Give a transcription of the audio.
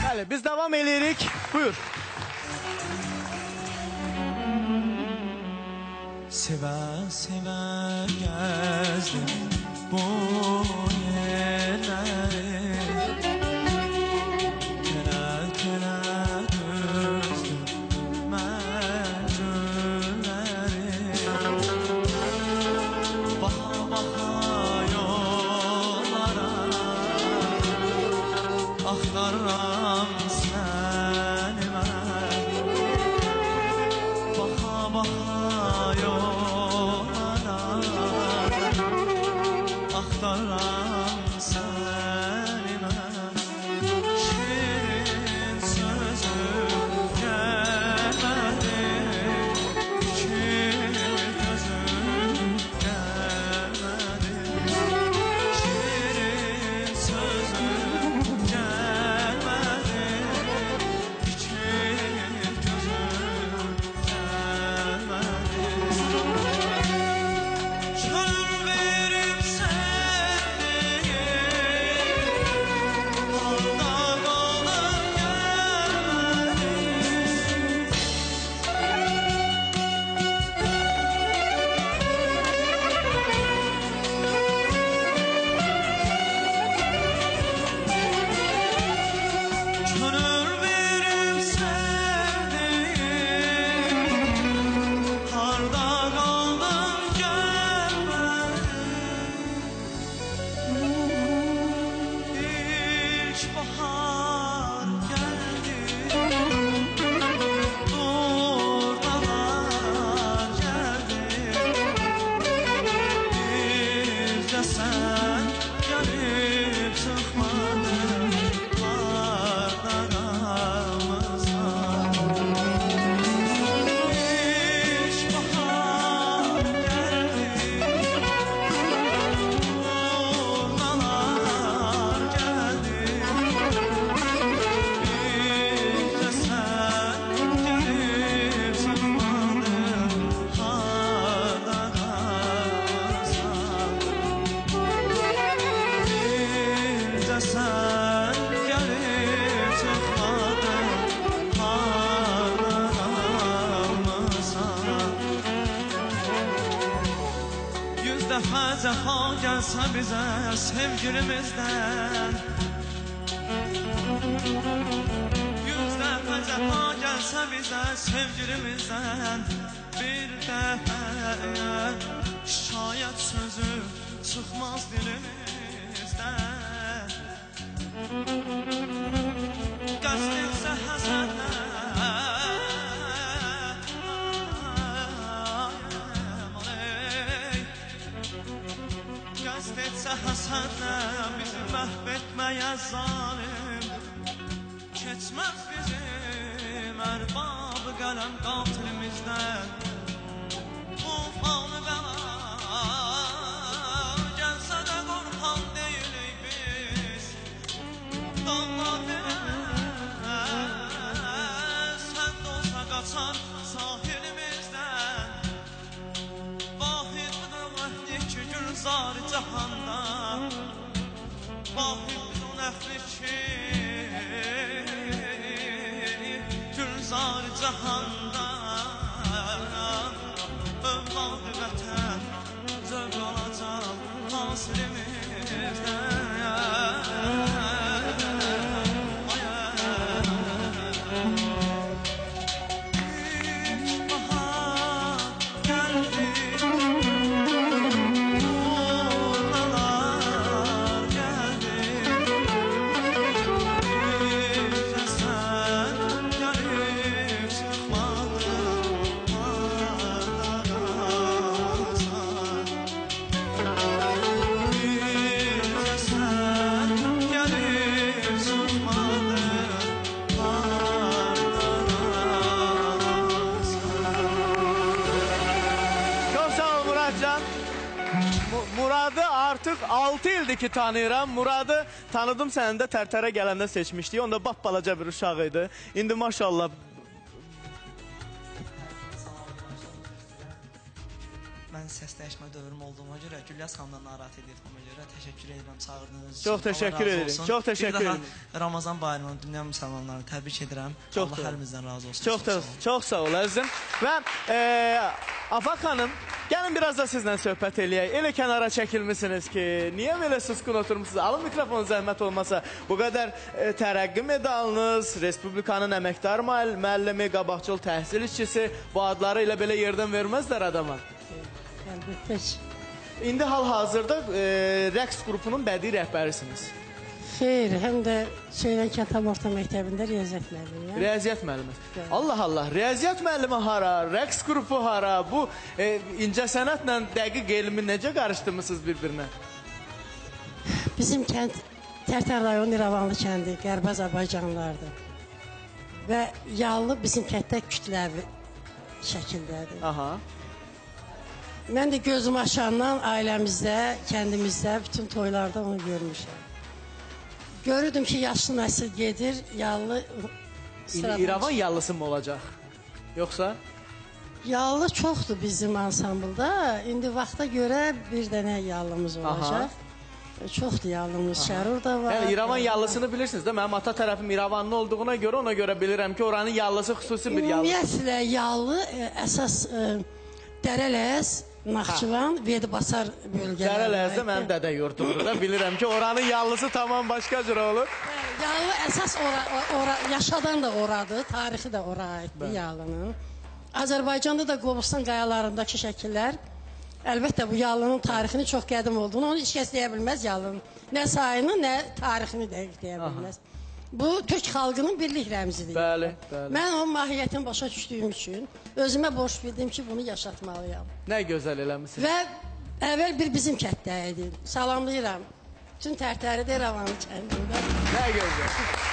Bəli, biz devam edirik. Buyur. Sevə, sevə gəzdim bu yerləri, Tələ düzdüm mən günləri, Baxa yollara axtarıram səni mən, Baxa yollara axtarıram səni mən, şirin sözüm gəlmədi, iki gözüm gəlmədi, şirin sözüm gəlmədi, iki gözüm gəlmədi. Könül verib sevdiğim, orada qalır gəlmədi. Könül verib sevdiğim, harda qaldın gəlmədi. İlk bahar gəldi, durnalar gəldi, bizdə sən gəlib çıxmadın hardan aramızdan. İlk bahar gəldi, durnalar gəldi, bizdə sən gəlib çıxmadın hardan aramızdan. Bizdə sən gəlib çıxmadın hardan aramızdan. Yüz dəfə cəfa gəlsə bizə sevgilimizdən, yüz dəfə cəfa gəlsə bizə sevgilimizdən, bir dəfə şayət sözü çıxmaz dilimizdən. Qəsd etsə həsənlə, qəsd etsə həsənlə bizi məhv etməyə zalim, keçməz bizim ərbab-ı qələm qatilimizdən. Tufanı bəla gəlsə də qorxan deyilik biz, damla deməz hədd olsa qaçar sahilimizdən. Vahid müdəvvəhlik ki gülzar-ı cahanda, vahid müdəvvəhlik ki gülzar-ı cahanda, övlad-ı vətən zövq alacaq hasilimizdən. İlk bahar gəldi, durnalar gəldi, bizə sən gəlib çıxmadın hardan aramızdan. Bizə sən gəlib çıxmadın hardan aramızdan. Çok sağ ol Muratcan. Murad'ı artık 6 ildir ki tanıyıram. Murad'ı tanıdım sənin də Tərtərə gələndə seçmişdik. Onda balaca bir uşaq idi. İndi maşallah. mən səs dəyişmə dövrüm olduğuma görə, Gülyaz xanımdan narahat edildiyimə görə təşəkkür edirəm çağırdığınız üçün. Çox təşəkkür ederim. Çox təşəkkür ederim. Bir daha Ramazan bayramının dünya müsəlmanlarını təbrik edirəm. Çox Allah hərimizdən razı olsun. Çox sağ ol əzizim. Və Afaq xanım, gəlin biraz da sizlə söhbət eləyək. Elə kənara çəkilmişsiniz ki, niyə belə suskun oturmuşsunuz? Alın mikrofonu zəhmət olmasa. Bu qədər tərəqqi medalınız, Respublikanın əməkdar müəllimi, qabaqcıl təhsil işçisi, bu adları ilə belə yerdən verməzlər adama. Əlbəttə. İndi hal-hazırda rəqs qrupunun bədii rəhbərisiniz. Xeyr, həm də Söylen Kətab Orta Məktəbində riyaziyyat müəllimiyəm. Riyaziyyat müəllimi. Allah Allah, riyaziyyat müəllimi hara, rəqs qrupu hara, bu incəsənətlə dəqiq elmi necə qarışdırmışsınız bir-birinə? Bizim kənd Tərtər rayonu İrəvanlı kəndi, Qərbi Azərbaycanlılardır. Və yallı bizim kənddə kütləvi şəkildədir. Aha. Mən də gözüm açandan ailəmizdə, kəndimizdə, bütün toylarda onu görmüşəm. Görürdüm ki, yaşlı nəsil gedir, yallı İndi İrəvan yallısı mı olacaq? Yoxsa? Yallı çoxdur bizim ansambılda. İndi vaxta görə bir dənə yallımız olacaq. Çoxdur yallımız, Şərur da var. Yəni İrəvan yallısını bilirsiniz də, mənim ata tərəfim İrəvanlı olduğuna görə bilirəm ki, oranın yallısı xüsusi bir yallı. Ümumiyyətlə yallı əsas Dərələz, Naxçıvan, Vedibasar bölgələri. Dərələzdə mənim dədə yurdumdur da, bilirəm ki, oranın yallısı tamam başqa cür olur. Yallı əsas yaşadan da oradır, tarixi də ora aiddir yallının. Azərbaycanda da Qobustan qayalarındakı şəkillər, əlbəttə bu yallının tarixini çox qədim olduğunu, onu heç kəs deyə bilməz yallının. Nə sayını, nə tarixini dəqiq deyə bilməz. Bu, Türk xalqının birlik rəmzidir. Bəli, bəli. Mən onun mahiyyətini başa düşdüyüm üçün özümə borc bildim ki, bunu yaşatmalıyam. Nə gözəl eləmişsiniz. Və əvvəl bir bizim kətdə idi. Salamlayıram. Bütün Tərtəri də İrəvanlı kəndində. Nə gözəl.